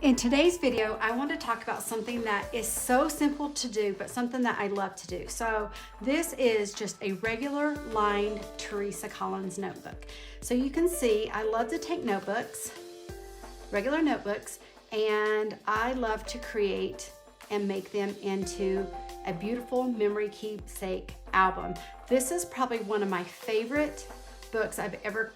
In today's video, I want to talk about something that is so simple to do, but something that I love to do. So this is just a regular lined Teresa Collins notebook. So you can see I love to take notebooks, regular notebooks, and I love to create and make them into a beautiful memory keepsake album. This is probably one of my favorite books I've ever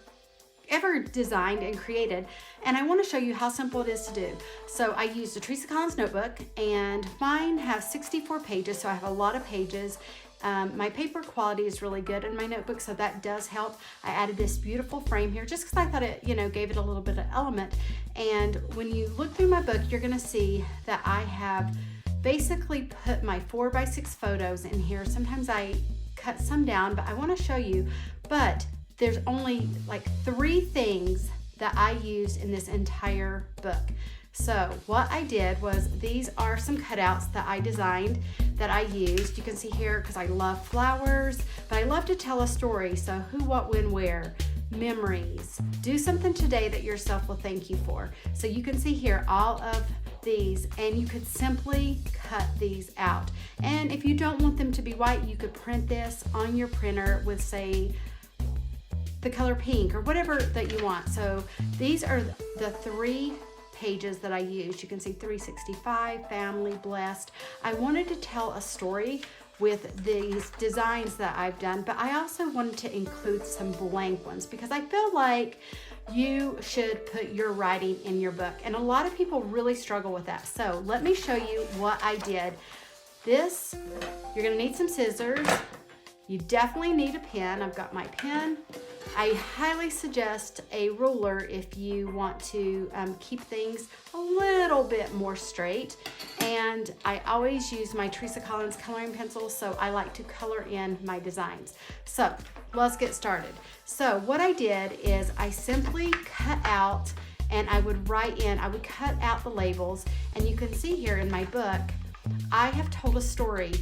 designed and created, and I want to show you how simple it is to do. So I used a Teresa Collins notebook, and mine has 64 pages, so I have a lot of pages. My paper quality is really good in my notebook, so that does help. I added this beautiful frame here just because I thought it, gave it a little bit of element. And when you look through my book, you're going to see that I have basically put my 4x6 photos in here. Sometimes I cut some down, but I want to show you. But there's only like 3 things that I used in this entire book. So what I did was, these are some cutouts that I designed that I used. You can see here, because I love flowers, but I love to tell a story. So who, what, when, where, memories. Do something today that yourself will thank you for. So you can see here all of these, and you could simply cut these out. And if you don't want them to be white, you could print this on your printer with, say, the color pink or whatever that you want. So these are the 3 pages that I used. You can see 365, family, blessed. I wanted to tell a story with these designs that I've done, but I also wanted to include some blank ones because I feel like you should put your writing in your book, and a lot of people really struggle with that. So let me show you what I did. This, you're gonna need some scissors. You definitely need a pen. I've got my pen. I highly suggest a ruler if you want to keep things a little bit more straight. And I always use my Teresa Collins coloring pencils, so I like to color in my designs. So let's get started. So what I did is I simply cut out, and I would write in, I would cut out the labels, and you can see here in my book, I have told a story.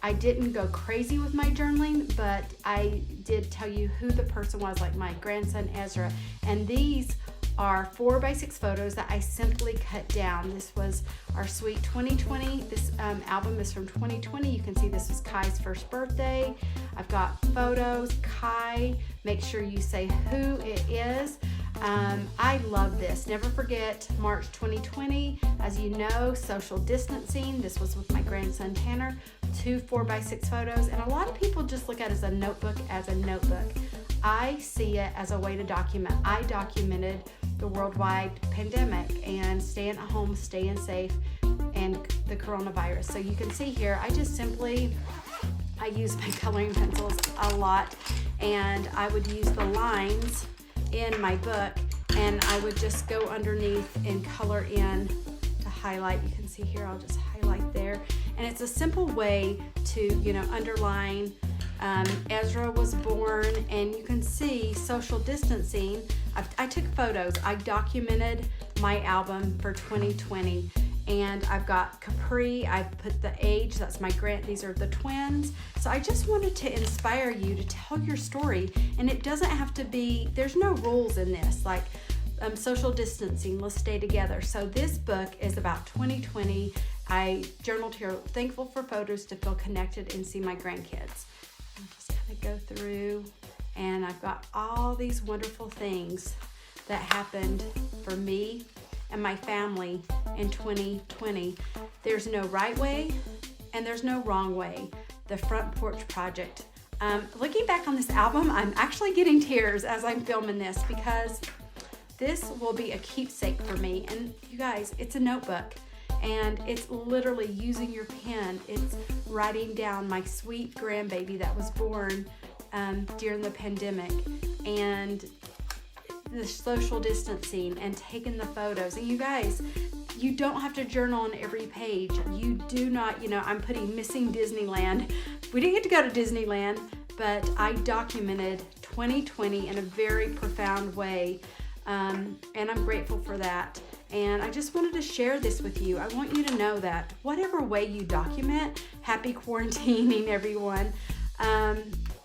I didn't go crazy with my journaling, but I did tell you who the person was, like my grandson Ezra. And these are 4x6 photos that I simply cut down. This was our sweet 2020. This album is from 2020. You can see this was Kai's first birthday. I've got photos. Kai, make sure you say who it is. I love this. Never forget March 2020. As you know, social distancing. This was with my grandson Tanner. 2 4x6 photos, and a lot of people just look at it as a notebook. I see it as a way to document. I documented the worldwide pandemic and staying at home, staying safe, and the coronavirus. So you can see here, I use my coloring pencils a lot, and I would use the lines in my book, and I would just go underneath and color in to highlight. You can see here, I'll just highlight there. And it's a simple way to, underline. Ezra was born, and you can see social distancing. I took photos. I documented my album for 2020. And I've got Capri. I put the age. That's my these are the twins. So I just wanted to inspire you to tell your story. And it doesn't have to be, there's no rules in this. Like social distancing, let's stay together. So this book is about 2020. I journaled here, thankful for photos to feel connected and see my grandkids. I'll just kind of go through, and I've got all these wonderful things that happened for me and my family in 2020. There's no right way and there's no wrong way. The Front Porch Project. Looking back on this album, I'm actually getting tears as I'm filming this, because this will be a keepsake for me. And you guys, it's a notebook. And it's literally using your pen. It's writing down my sweet grandbaby that was born during the pandemic, and the social distancing, and taking the photos. And you guys, you don't have to journal on every page. You do not, I'm putting missing Disneyland. We didn't get to go to Disneyland, but I documented 2020 in a very profound way. And I'm grateful for that. And I just wanted to share this with you. I want you to know that whatever way you document, happy quarantining, everyone.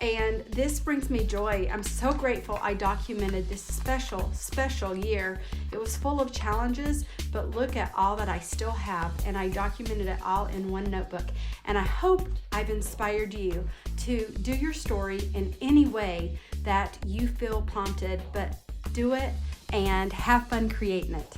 And this brings me joy. I'm so grateful I documented this special year. It was full of challenges, but look at all that I still have, and I documented it all in one notebook. And I hope I've inspired you to do your story in any way that you feel prompted, but do it and have fun creating it.